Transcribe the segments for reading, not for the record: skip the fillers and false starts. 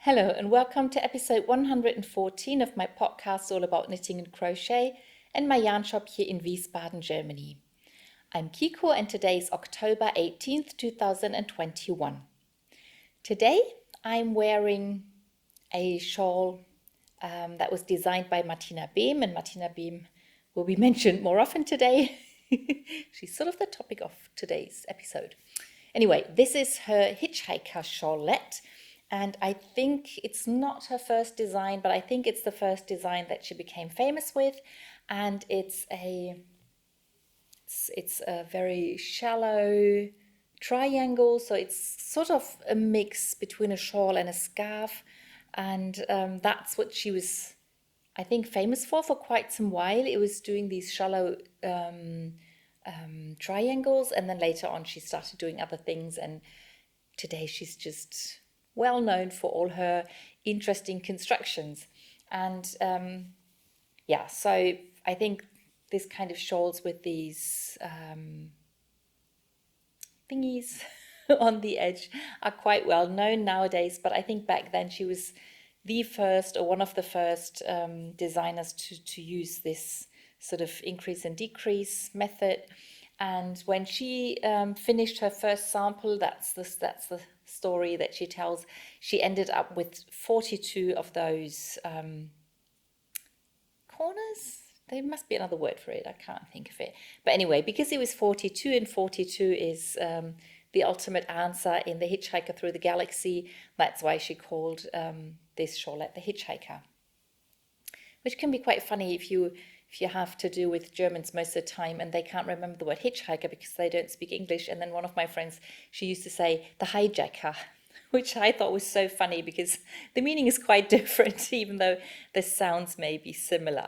Hello and welcome to episode 114 of my podcast all about knitting and crochet and my yarn shop here in Wiesbaden, Germany. I'm Kiko and today is October 18th, 2021. Today I'm wearing a shawl that was designed by Martina Behm, and Martina Behm will be mentioned more often today. She's sort of the topic of today's episode. Anyway, this is her Hitchhiker shawlette. And I think it's not her first design, but I think it's the first design that she became famous with. And it's a very shallow triangle. So it's sort of a mix between a shawl and a scarf. And that's what she was, I think, famous for quite some while. It was doing these shallow triangles. And then later on, she started doing other things. And today she's just well known for all her interesting constructions. And so I think this kind of shawls with these thingies on the edge are quite well known nowadays, but I think back then she was the first or one of the first designers to use this sort of increase and decrease method. And when she finished her first sample, that's the story that she tells, she ended up with 42 of those corners. There must be another word for it. I can't think of it. But anyway, because it was 42 and 42 is the ultimate answer in the Hitchhiker Through the Galaxy, that's why she called this shawlette the Hitchhiker. Which can be quite funny if you have to do with Germans most of the time and they can't remember the word hitchhiker because they don't speak English. And then one of my friends, she used to say the hijacker, which I thought was so funny because the meaning is quite different, even though the sounds may be similar.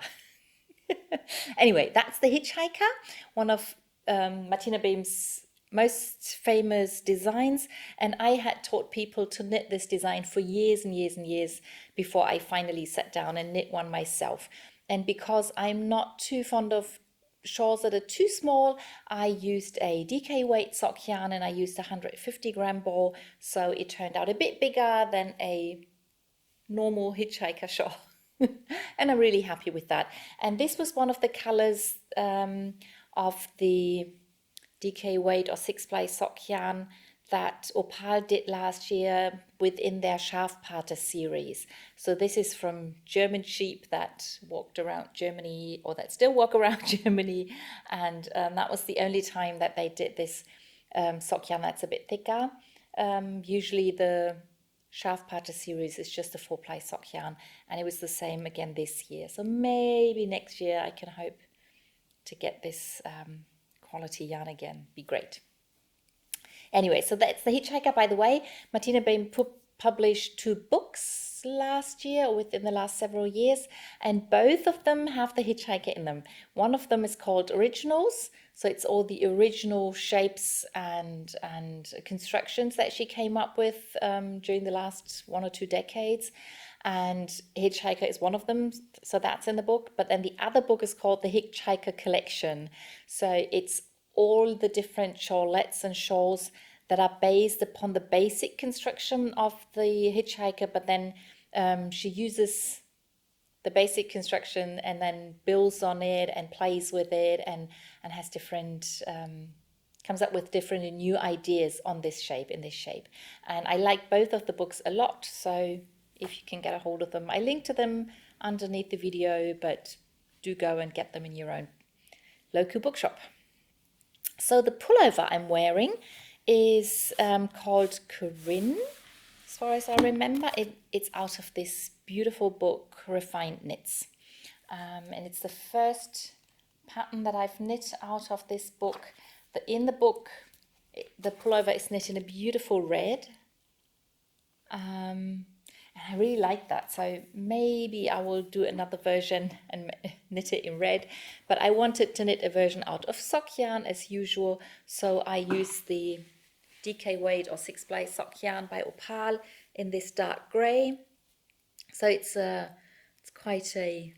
Anyway, that's the Hitchhiker, one of Martina Behm's most famous designs, and I had taught people to knit this design for years and years and years before I finally sat down and knit one myself. And because I'm not too fond of shawls that are too small, I used a DK weight sock yarn and I used a 150 gram ball, so it turned out a bit bigger than a normal Hitchhiker shawl. And I'm really happy with that. And this was one of the colors of the DK weight or 6-ply sock yarn that Opal did last year within their Schafparter series. So this is from German sheep that walked around Germany, or that still walk around Germany, and that was the only time that they did this sock yarn that's a bit thicker. Usually the Schafparter series is just a 4-ply sock yarn, and it was the same again this year. So maybe next year I can hope to get this quality yarn again. Be great. Anyway, so that's the Hitchhiker, by the way. Martina Behm published 2 books last year, or within the last several years, and both of them have the Hitchhiker in them. One of them is called Originals, so it's all the original shapes and constructions that she came up with during the last 1 or 2 decades. And Hitchhiker is one of them, so that's in the book. But then the other book is called the Hitchhiker Collection. So it's all the different shawlettes and shawls that are based upon the basic construction of the Hitchhiker, but then she uses the basic construction and then builds on it and plays with it and has different, comes up with different and new ideas on this shape, in this shape. And I like both of the books a lot, so if you can get a hold of them, I link to them underneath the video, but do go and get them in your own local bookshop. So the pullover I'm wearing is called Corinne, as far as I remember. It's out of this beautiful book, Refined Knits. And it's the first pattern that I've knit out of this book. In the book, the pullover is knit in a beautiful red. And I really like that, so maybe I will do another version and knit it in red. But I wanted to knit a version out of sock yarn as usual, so I used the DK weight or 6-ply sock yarn by Opal in this dark grey. So it's quite a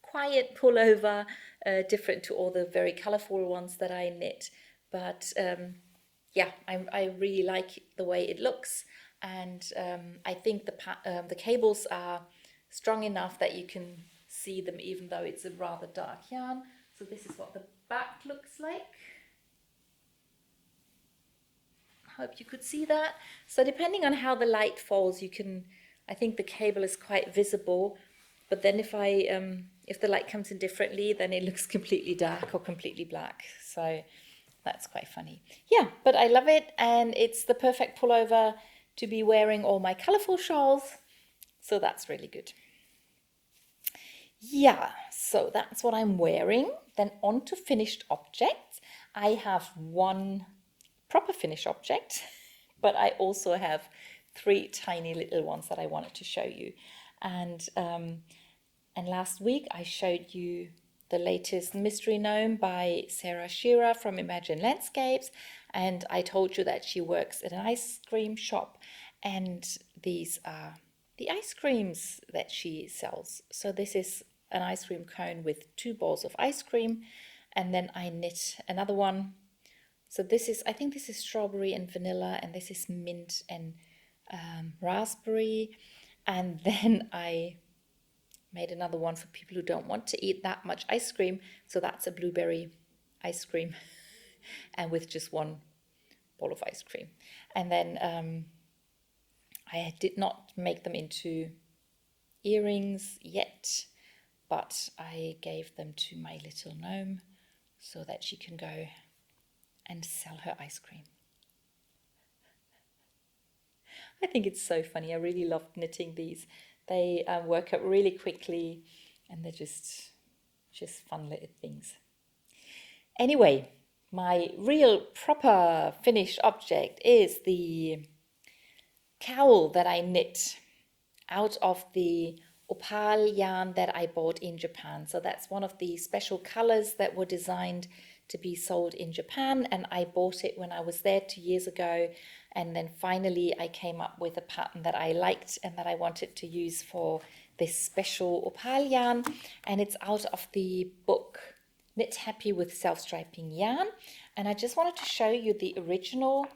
quiet pullover, different to all the very colourful ones that I knit. But I really like the way it looks. and I think the cables are strong enough that you can see them even though it's a rather dark yarn. So this is what the back looks like. Hope you could see that. So depending on how the light falls, you can, I think the cable is quite visible, but then if the light comes in differently, then it looks completely dark or completely black. So that's quite funny. Yeah, but I love it, and it's the perfect pullover to be wearing all my colorful shawls. So that's really good. Yeah, so that's what I'm wearing. Then on to finished objects. I have one proper finished object, but I also have 3 tiny little ones that I wanted to show you. And last week I showed you the latest mystery gnome by Sarah Shearer from Imagine Landscapes, and I told you that she works at an ice cream shop, and these are the ice creams that she sells. So this is an ice cream cone with 2 balls of ice cream, and then I knit another one. So this is, I think this is strawberry and vanilla, and this is mint and raspberry. And then I made another one for people who don't want to eat that much ice cream. So that's a blueberry ice cream and with just 1 ball of ice cream. And then I did not make them into earrings yet, but I gave them to my little gnome so that she can go and sell her ice cream. I think it's so funny. I really love knitting these. They work up really quickly, and they're just fun little things. Anyway, my real proper finished object is the cowl that I knit out of the Opal yarn that I bought in Japan. So that's one of the special colors that were designed to be sold in Japan, and I bought it when I was there 2 years ago, and then finally I came up with a pattern that I liked and that I wanted to use for this special Opal yarn, and it's out of the book Knit Happy with Self-Striping Yarn. And I just wanted to show you the original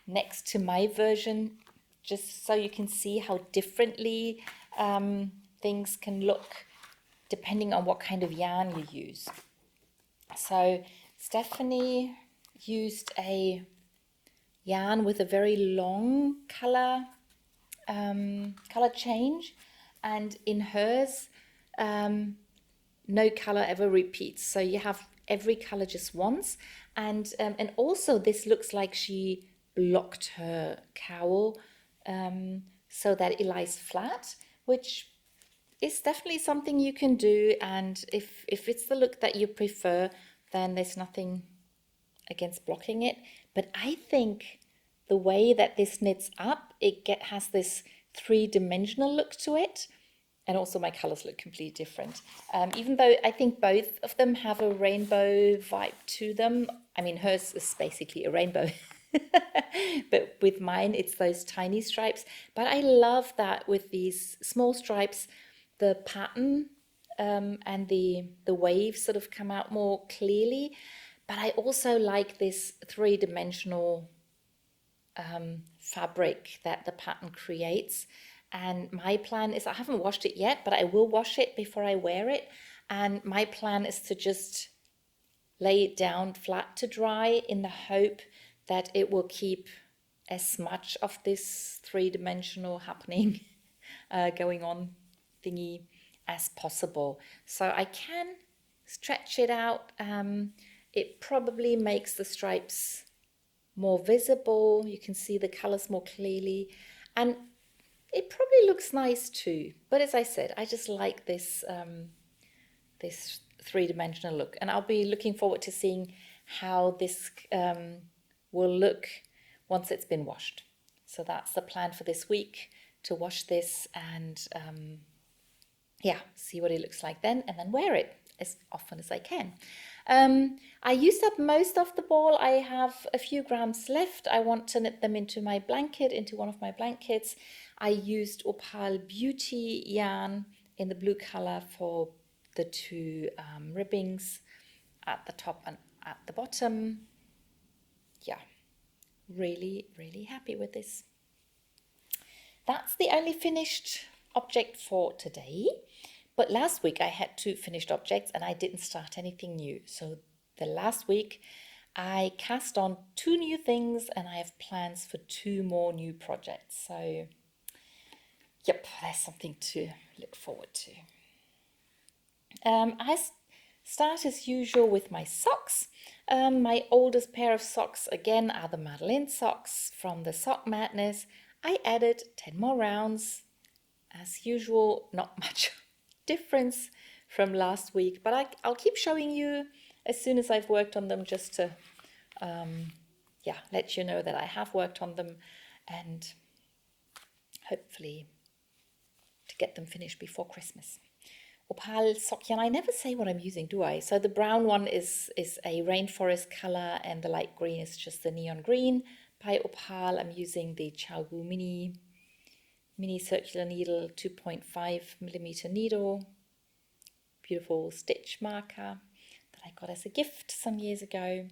next to my version, just so you can see how differently things can look depending on what kind of yarn you use. So Stephanie used a yarn with a very long color change, and in hers no color ever repeats, so you have every color just once. And also this looks like she blocked her cowl so that it lies flat, which is definitely something you can do. And if it's the look that you prefer, then there's nothing against blocking it. But I think the way that this knits up, has this 3-dimensional look to it. And also my colors look completely different. Even though I think both of them have a rainbow vibe to them. I mean, hers is basically a rainbow. But with mine, it's those tiny stripes. But I love that with these small stripes, the pattern and the waves sort of come out more clearly. But I also like this 3-dimensional fabric that the pattern creates. And my plan is, I haven't washed it yet, but I will wash it before I wear it. And my plan is to just lay it down flat to dry in the hope that it will keep as much of this 3-dimensional happening going on thingy as possible. So I can stretch it out. It probably makes the stripes more visible. You can see the colors more clearly. And it probably looks nice too. But as I said, I just like this this 3-dimensional look. And I'll be looking forward to seeing how this will look once it's been washed. So that's the plan for this week, to wash this and see what it looks like then, and then wear it as often as I can. I used up most of the ball. I have a few grams left. I want to knit them into my blanket, into one of my blankets. I used Opal Beauty yarn in the blue color for the 2 ribbings at the top and at the bottom. Yeah, really, really happy with this. that's the only finished object for today. But last week I had 2 finished objects and I didn't start anything new. So the last week I cast on 2 new things and I have plans for 2 more new projects. So yep, there's something to look forward to. I start as usual with my socks. My oldest pair of socks again are the Madeline socks from the Sockmadness. I added 10 more rounds. As usual, not much difference from last week, but I'll keep showing you as soon as I've worked on them, just to let you know that I have worked on them and hopefully to get them finished before Christmas. Opal Sockyan, I never say what I'm using, do I? So the brown one is a rainforest color and the light green is just the neon green. By Opal, I'm using the Chaogu mini circular needle, 2.5 millimeter needle. Beautiful stitch marker that I got as a gift some years ago.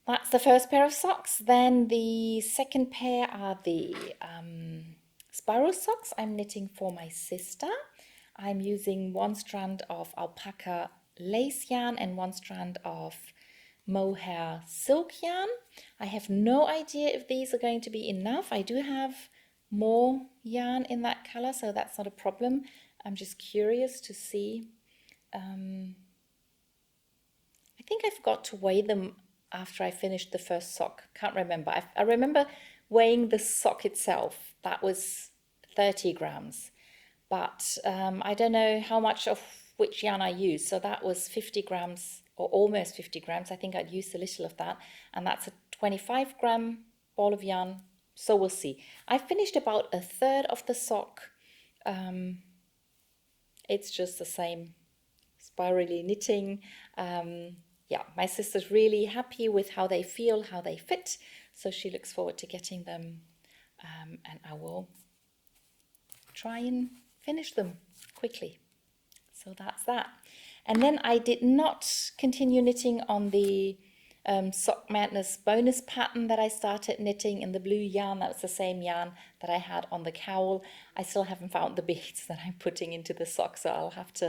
That's the first pair of socks. Then the second pair are the spiral socks I'm knitting for my sister. I'm using 1 strand of alpaca lace yarn and 1 strand of mohair silk yarn. I have no idea if these are going to be enough. I do have more yarn in that color, so that's not a problem. I'm just curious to see. I think I forgot to weigh them after I finished the first sock. Can't remember. I remember weighing the sock itself. That was 30 grams. But I don't know how much of which yarn I used. So that was 50 grams or almost 50 grams. I think I'd used a little of that. And that's a 25 gram ball of yarn. So we'll see. I finished about 1/3 of the sock. It's just the same spirally knitting. My sister's really happy with how they feel, how they fit. So she looks forward to getting them. And I will try and finish them quickly. So that's that. And then I did not continue knitting on the Sockmadness Bonus pattern that I started knitting in the blue yarn. That was the same yarn that I had on the cowl. I still haven't found the beads that I'm putting into the sock, so I'll have to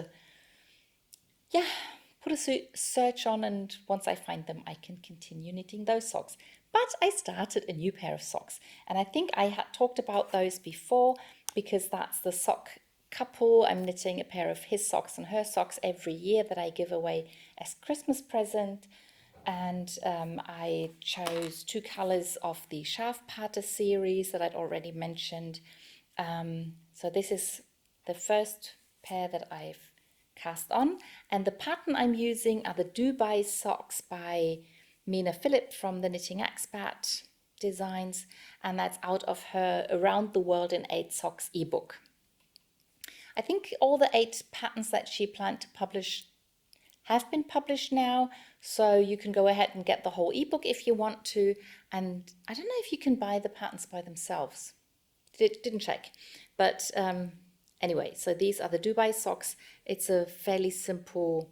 put a search on, and once I find them I can continue knitting those socks. But I started a new pair of socks, and I think I had talked about those before because that's the sock couple. I'm knitting a pair of his socks and her socks every year that I give away as Christmas present. And I chose 2 colors of the Schafpate series that I'd already mentioned. So this is the first pair that I've cast on. And the pattern I'm using are the Dubai socks by Mina Phillip from the Knitting Expat Designs. And that's out of her Around the World in 8 Socks ebook. I think all the 8 patterns that she planned to publish have been published now, so you can go ahead and get the whole ebook if you want to. And I don't know if you can buy the patterns by themselves. Didn't check. But anyway, so these are the Dubai socks. It's a fairly simple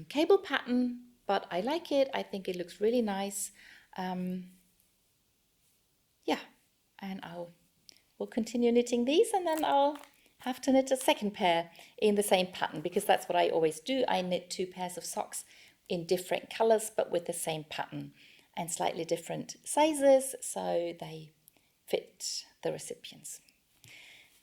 cable pattern, but I like it. I think it looks really nice. And we'll continue knitting these, and then I'll have to knit a second pair in the same pattern, because that's what I always do. I knit 2 pairs of socks in different colors but with the same pattern and slightly different sizes so they fit the recipients.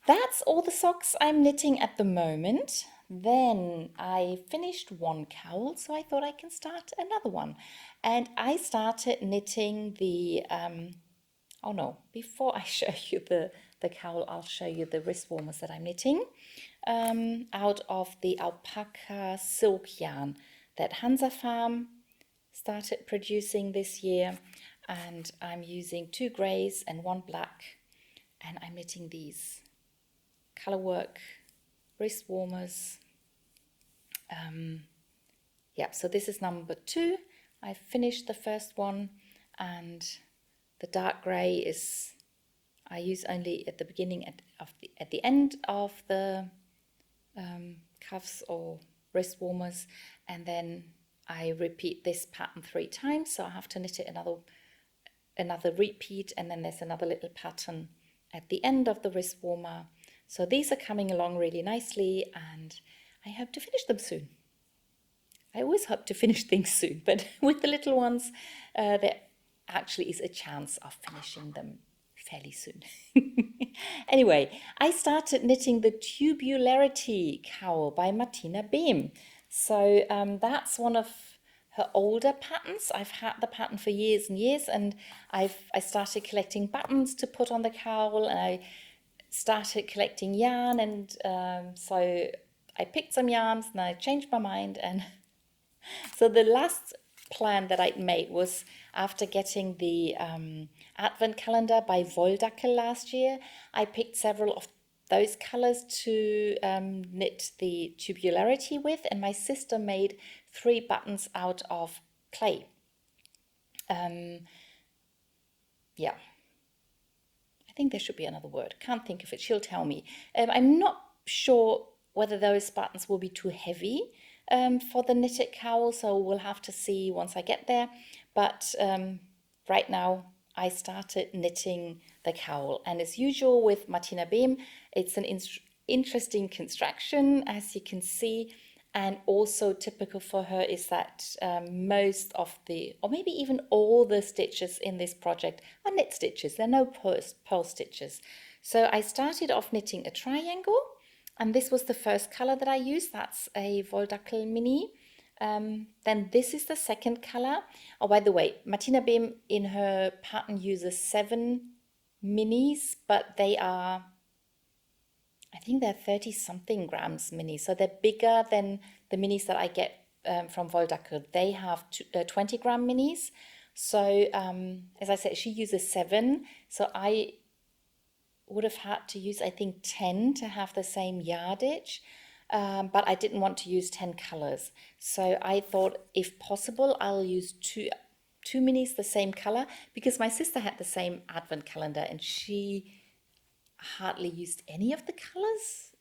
That's all the socks I'm knitting at the moment. Then I finished 1 cowl, so I thought I can start another one. And I started knitting the before I show you the cowl, I'll show you the wrist warmers that I'm knitting out of the alpaca silk yarn that Hansa Farm started producing this year. And I'm using 2 grays and 1 black, and I'm knitting these color work wrist warmers. So this is number 2. I finished the first one, and the dark gray is I use only at the beginning at the end of the cuffs or wrist warmers, and then I repeat this pattern 3 times, so I have to knit it another repeat, and then there's another little pattern at the end of the wrist warmer. So these are coming along really nicely, and I hope to finish them soon. I always hope to finish things soon, but with the little ones, there actually is a chance of finishing them fairly soon. Anyway, I started knitting the Tubularity Cowl by Martina Behm. So that's one of her older patterns. I've had the pattern for years and years, and I started collecting buttons to put on the cowl, and I started collecting yarn, and so I picked some yarns and I changed my mind. And so the last plan that I'd made was, after getting the advent calendar by Wolldackel last year, I picked several of those colors to knit the tubularity with, and my sister made 3 buttons out of clay. Yeah, I think there should be another word. Can't think of it. She'll tell me. I'm not sure whether those buttons will be too heavy for the knitted cowl, so we'll have to see once I get there. But right now I started knitting the cowl, and as usual with Martina Behm, it's an interesting construction, as you can see. And also typical for her is that most of the, or maybe even all the stitches in this project are knit stitches. There are no purl stitches. So I started off knitting a triangle, and this was the first color that I used. That's a Wolldackel mini. Then this is the second color. Oh, by the way, Martina Behm in her pattern uses 7 minis, but they are, I think they're 30 something grams minis. So they're bigger than the minis that I get from Wolldackel. They have 20 gram minis. So as I said, she uses 7. So I would have had to use, I think, 10 to have the same yardage. But I didn't want to use 10 colors. So I thought, if possible, I'll use two minis the same color, because my sister had the same advent calendar and she hardly used any of the colors.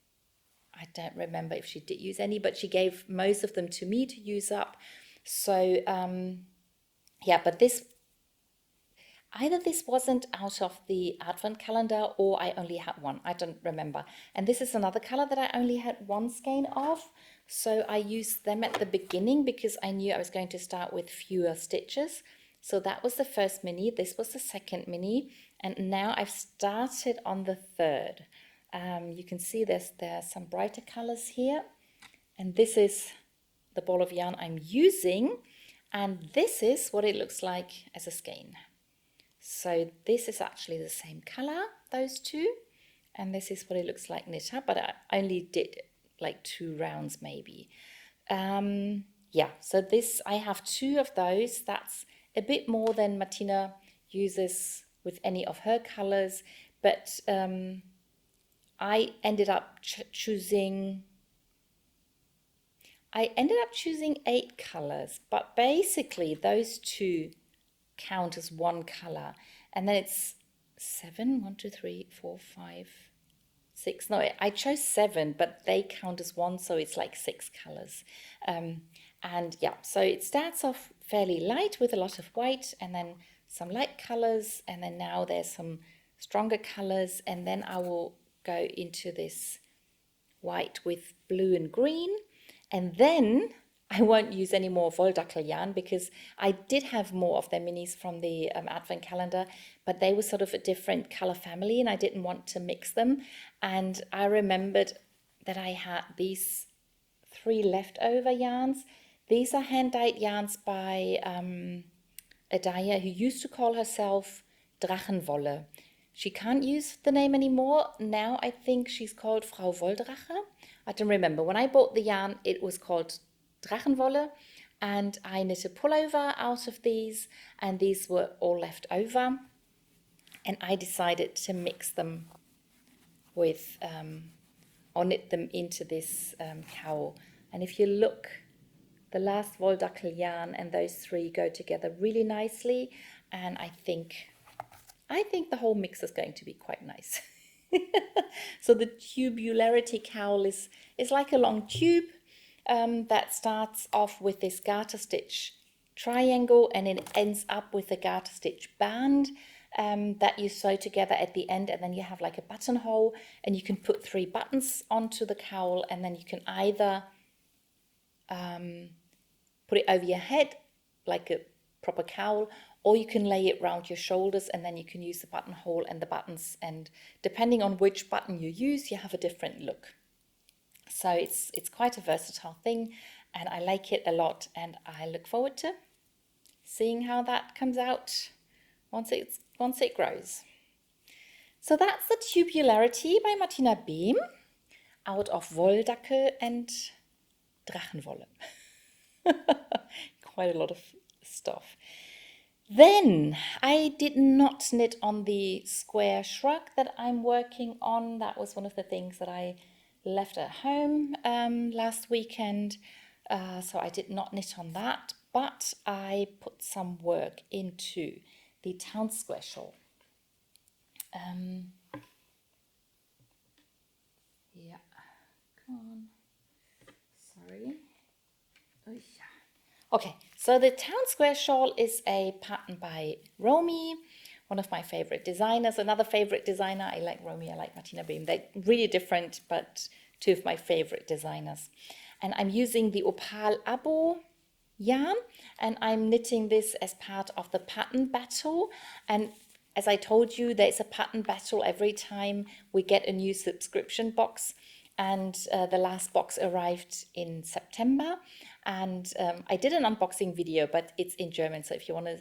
I don't remember if she did use any, but she gave most of them to me to use up. So yeah, but this, either this wasn't out of the advent calendar or I only had one. I don't remember. And this is another color that I only had one skein of. So I used them at the beginning because I knew I was going to start with fewer stitches. So that was the first mini. This was the second mini. And now I've started on the third. You can see there are some brighter colors here. And this is the ball of yarn I'm using. And this is what it looks like as a skein. So this is actually the same color, those two. And this is what it looks like knit up, but I only did like 2 rounds maybe. Yeah, so this, I have 2 of those. That's a bit more than Martina uses with any of her colors, but I ended up choosing 8 colors, but basically those 2 count as one color, and then it's 7, 1, 2, 3, 4, 5, 6. No, I chose 7, but they count as one, so it's like 6 colors. And yeah, so it starts off fairly light with a lot of white, and then some light colors, and then now there's some stronger colors, and then I will go into this white with blue and green, and then I won't use any more Wolldackel yarn because I did have more of their minis from the advent calendar, but they were sort of a different color family and I didn't want to mix them. And I remembered that I had these 3 leftover yarns. These are hand-dyed yarns by a dyer who used to call herself Drachenwolle. She can't use the name anymore. Now I think she's called Frau Wolldrache. I don't remember. When I bought the yarn, it was called Drachenwolle, and I knit a pullover out of these, and these were all left over, and I decided to mix them with or knit them into this cowl. And if you look, the last Wolldackel yarn and those 3 go together really nicely, and I think the whole mix is going to be quite nice. So the tubularity cowl is like a long tube that starts off with this garter stitch triangle, and it ends up with a garter stitch band. that you sew together at the end, and then you have like a buttonhole, and you can put 3 buttons onto the cowl, and then you can either put it over your head like a proper cowl, or you can lay it round your shoulders, and then you can use the buttonhole and the buttons, and depending on which button you use, you have a different look. So it's quite a versatile thing, and I like it a lot, and I look forward to seeing how that comes out once it grows. So that's the Tubularity by Martina Behm out of Wolldacke and Drachenwolle. Quite a lot of stuff. Then I did not knit on the square shrug that I'm working on. That was one of the things that I left at home last weekend. So I did not knit on that, but I put some work into the town square shawl. Yeah, come on. Sorry. Oh, yeah. Okay, so the town square shawl is a pattern by Romy, one of my favorite designers. Another favorite designer, I like Romy, I like Martina Behm. They're really different, but 2 of my favorite designers. And I'm using the Opal Abo yarn, and I'm knitting this as part of the pattern battle. And as I told you, there's a pattern battle every time we get a new subscription box. And the last box arrived in September, and I did an unboxing video, but it's in German, so if you want to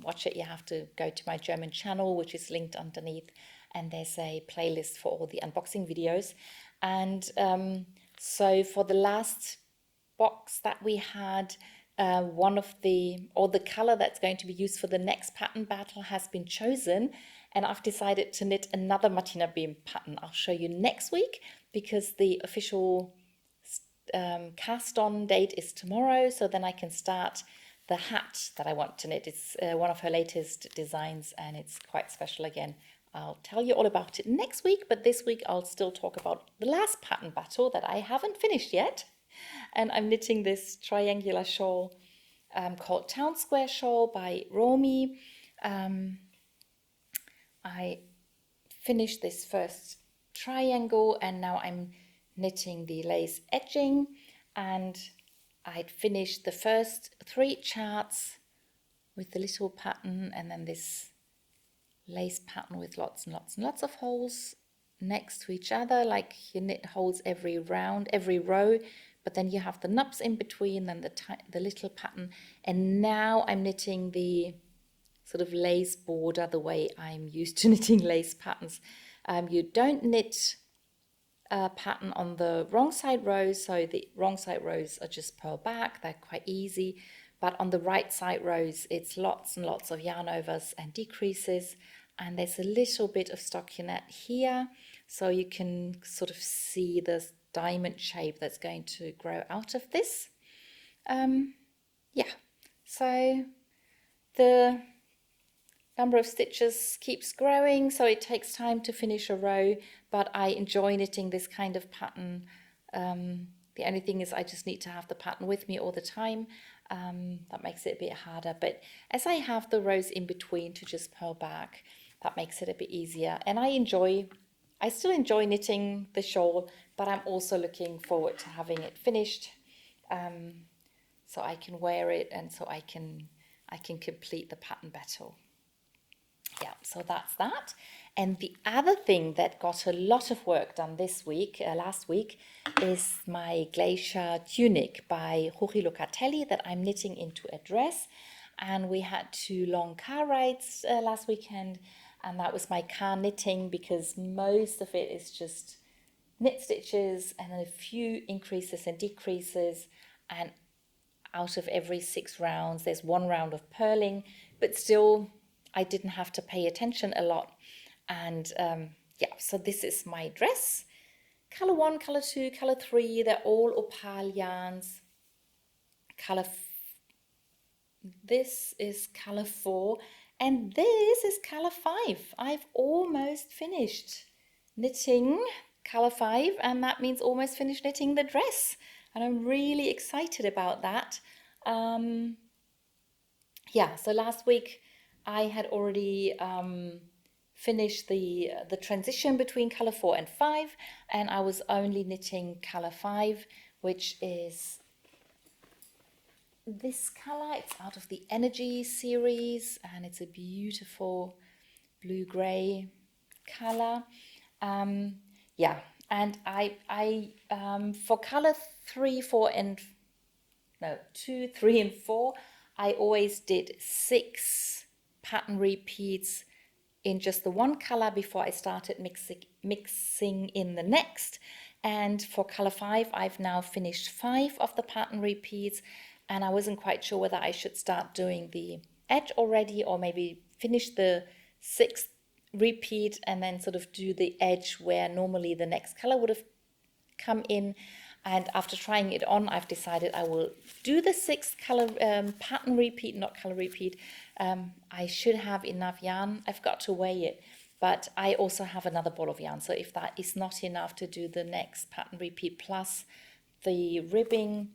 watch it, you have to go to my German channel, which is linked underneath, and there's a playlist for all the unboxing videos. And so for the last box that we had, the color that's going to be used for the next pattern battle has been chosen, and I've decided to knit another Martina Behm pattern. I'll show you next week, because the official cast on date is tomorrow, so then I can start the hat that I want to knit. It's one of her latest designs, and it's quite special again. I'll tell you all about it next week, but this week I'll still talk about the last pattern battle that I haven't finished yet. And I'm knitting this triangular shawl called Town Square Shawl by Romy. I finished this first triangle, and now I'm knitting the lace edging, and I'd finished the first 3 charts with the little pattern, and then this lace pattern with lots and lots and lots of holes next to each other, like you knit holes every row, but then you have the nubs in between, then the little pattern. And now I'm knitting the sort of lace border the way I'm used to knitting lace patterns. You don't knit a pattern on the wrong side rows, so the wrong side rows are just purl back, they're quite easy, but on the right side rows it's lots and lots of yarn overs and decreases, and there's a little bit of stockinette here, so you can sort of see the diamond shape that's going to grow out of this. So the number of stitches keeps growing, so it takes time to finish a row, but I enjoy knitting this kind of pattern. The only thing is I just need to have the pattern with me all the time. That makes it a bit harder, but as I have the rows in between to just purl back, that makes it a bit easier. And I still enjoy knitting the shawl, but I'm also looking forward to having it finished, so I can wear it, and so I can complete the pattern battle. Yeah, so that's that. And the other thing that got a lot of work done last week, is my Glacial Tunic by Jorge Locatelli that I'm knitting into a dress. And we had 2 long car rides last weekend, and that was my car knitting, because most of it is just knit stitches and then a few increases and decreases, and out of every 6 rounds there's 1 round of purling, but still I didn't have to pay attention a lot. And so this is my dress. Color 1, color 2, color 3, they're all Opal yarns. This is color 4, and this is color 5. I've almost finished knitting color 5, and that means almost finished knitting the dress, and I'm really excited about that. So last week I had already finished the transition between color 4 and 5, and I was only knitting color 5, which is this color. It's out of the Energy series, and it's a beautiful blue-gray color. Yeah, and I for color 3, 4, and no 2, 3, and 4, I always did 6 pattern repeats in just the one color before I started mixing in the next. And for color 5, I've now finished 5 of the pattern repeats, and I wasn't quite sure whether I should start doing the edge already or maybe finish the 6th repeat and then sort of do the edge where normally the next color would have come in. And after trying it on, I've decided I will do the 6th color pattern repeat, not color repeat. I should have enough yarn. I've got to weigh it, but I also have another ball of yarn. So if that is not enough to do the next pattern repeat plus the ribbing,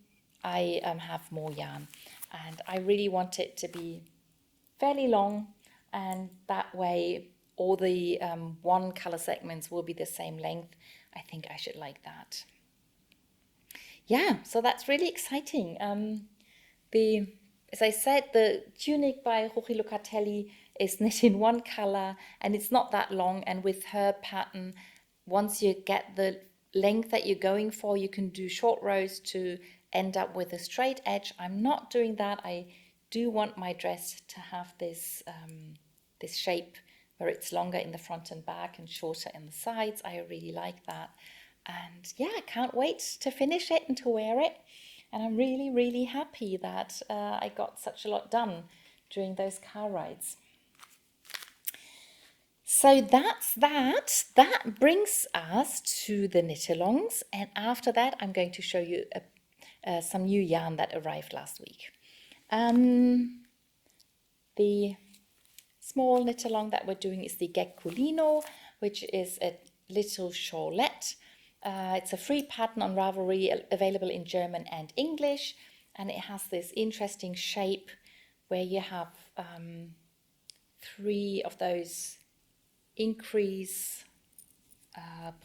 I have more yarn. And I really want it to be fairly long, and that way all the one color segments will be the same length. I think I should like that. Yeah, so that's really exciting. As I said, the tunic by Rochi Locatelli is knit in one color, and it's not that long. And with her pattern, once you get the length that you're going for, you can do short rows to end up with a straight edge. I'm not doing that. I do want my dress to have this this shape where it's longer in the front and back and shorter in the sides. I really like that. And yeah, I can't wait to finish it and to wear it. And I'm really, really happy that I got such a lot done during those car rides. So that's that. That brings us to the knit-alongs. And after that, I'm going to show you some new yarn that arrived last week. The small knit-along that we're doing is the Geckolino, which is a little shawlette. It's a free pattern on Ravelry, available in German and English, and it has this interesting shape where you have 3 of those increase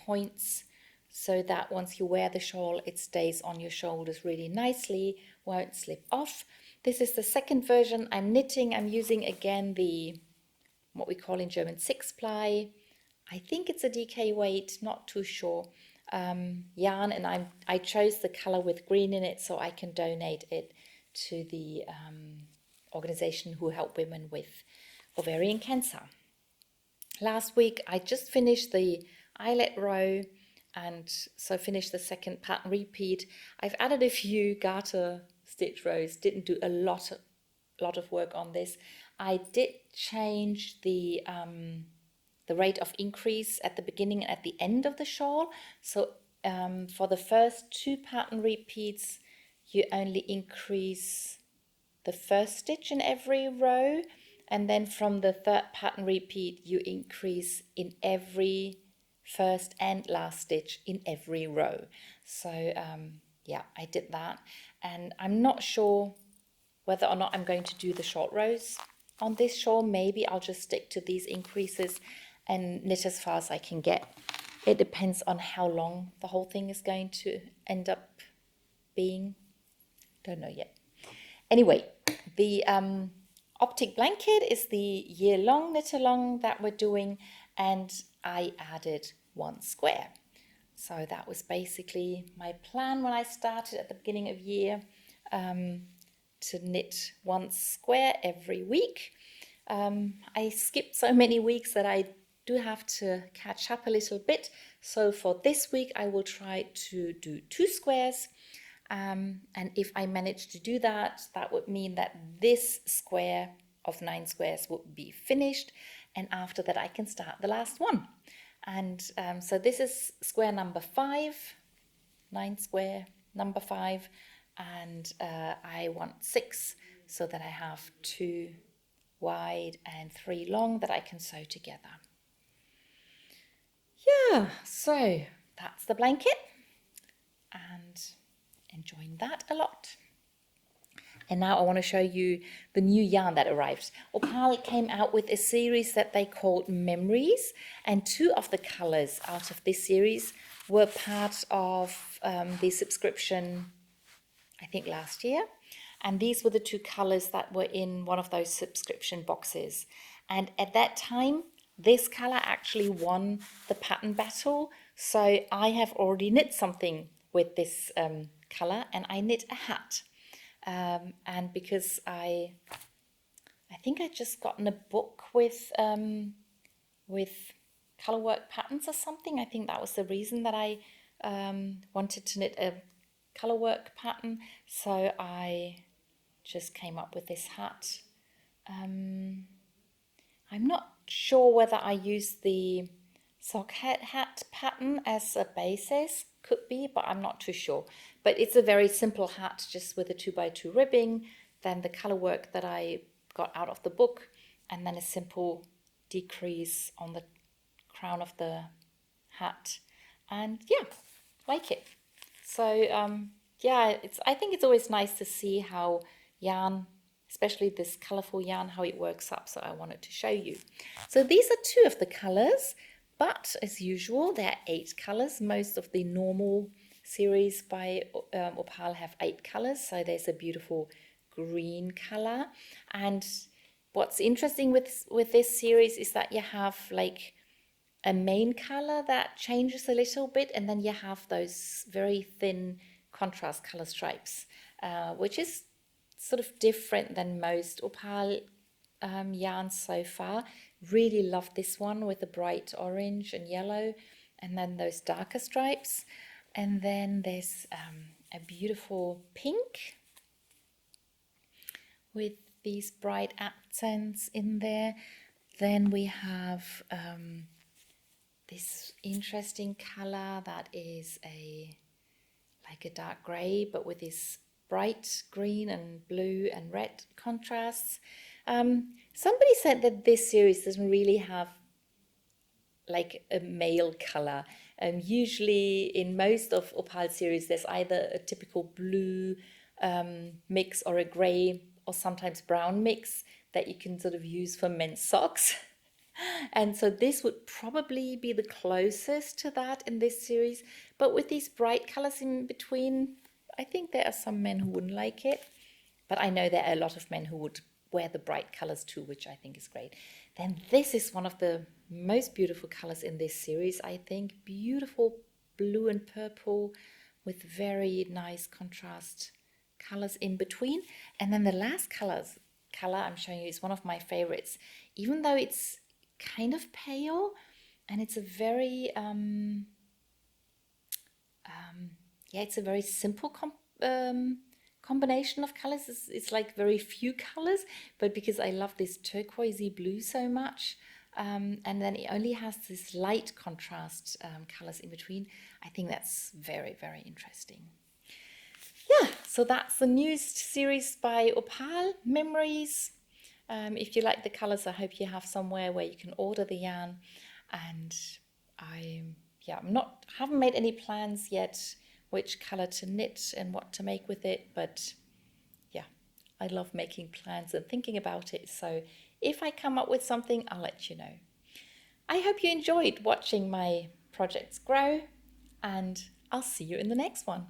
points, so that once you wear the shawl, it stays on your shoulders really nicely, won't slip off. This is the second version I'm knitting. I'm using again the, what we call in German, 6-ply. I think it's a DK weight, not too sure. Yarn, and I chose the color with green in it so I can donate it to the organization who help women with ovarian cancer. Last week I just finished the eyelet row, and so finished the second pattern repeat. I've added a few garter stitch rows, didn't do a lot of work on this. I did change the rate of increase at the beginning and at the end of the shawl. So for the first 2 pattern repeats, you only increase the first stitch in every row, and then from the 3rd pattern repeat, you increase in every first and last stitch in every row. So yeah, I did that, and I'm not sure whether or not I'm going to do the short rows on this shawl. Maybe I'll just stick to these increases and knit as far as I can get. It depends on how long the whole thing is going to end up being. Don't know yet. Anyway, the Optic blanket is the year-long knit-along that we're doing, and I added 1 square. So that was basically my plan when I started at the beginning of year, to knit 1 square every week. I skipped so many weeks that I do have to catch up a little bit. So for this week, I will try to do 2 squares. And if I manage to do that, that would mean that this square of 9 squares would be finished. And after that, I can start the last one. And so this is square number 5, 9 square number 5. And I want 6 so that I have 2 wide and 3 long that I can sew together. Yeah, so that's the blanket, and enjoying that a lot. And now I want to show you the new yarn that arrived. Opal came out with a series that they called Memories, and 2 of the colors out of this series were part of the subscription, I think last year. And these were the 2 colors that were in one of those subscription boxes. And at that time, this color actually won the pattern battle. So I have already knit something with this color, and I knit a hat. And because I think I just gotten a book with colorwork patterns or something. I think that was the reason that I wanted to knit a colorwork pattern. So I just came up with this hat. I'm not sure whether I used the sock hat pattern as a basis. Could be, but I'm not too sure. But it's a very simple hat, just with a 2x2 ribbing, then the color work that I got out of the book, and then a simple decrease on the crown of the hat. And yeah, like it. So yeah, I think it's always nice to see how yarn, especially this colorful yarn, how it works up. So I wanted to show you. So these are 2 of the colors. But as usual, there are 8 colors. Most of the normal series by Opal have 8 colors. So there's a beautiful green color. And what's interesting with this series is that you have like a main color that changes a little bit. And then you have those very thin contrast color stripes, which is sort of different than most Opal yarns so far. Really love this one with the bright orange and yellow, and then those darker stripes. And then there's a beautiful pink with these bright accents in there. Then we have this interesting color that is like a dark gray, but with this bright green and blue and red contrasts. Somebody said that this series doesn't really have like a male color. Usually in most of Opal series, there's either a typical blue mix or a gray or sometimes brown mix that you can sort of use for men's socks. And so this would probably be the closest to that in this series. But with these bright colors in between, I think there are some men who wouldn't like it. But I know there are a lot of men who would wear the bright colors too, which I think is great. Then this is one of the most beautiful colors in this series, I think. Beautiful blue and purple with very nice contrast colors in between. And then the last color I'm showing you is one of my favorites, even though it's kind of pale, and it's a very it's a very simple combination of colors. It's like very few colors, but because I love this turquoisey blue so much, and then it only has this light contrast colors in between, I think that's very, very interesting. Yeah, so that's the newest series by Opal, Memories. If you like the colors, I hope you have somewhere where you can order the yarn. And haven't made any plans yet which color to knit and what to make with it, but yeah, I love making plans and thinking about it. So if I come up with something, I'll let you know. I hope you enjoyed watching my projects grow, and I'll see you in the next one.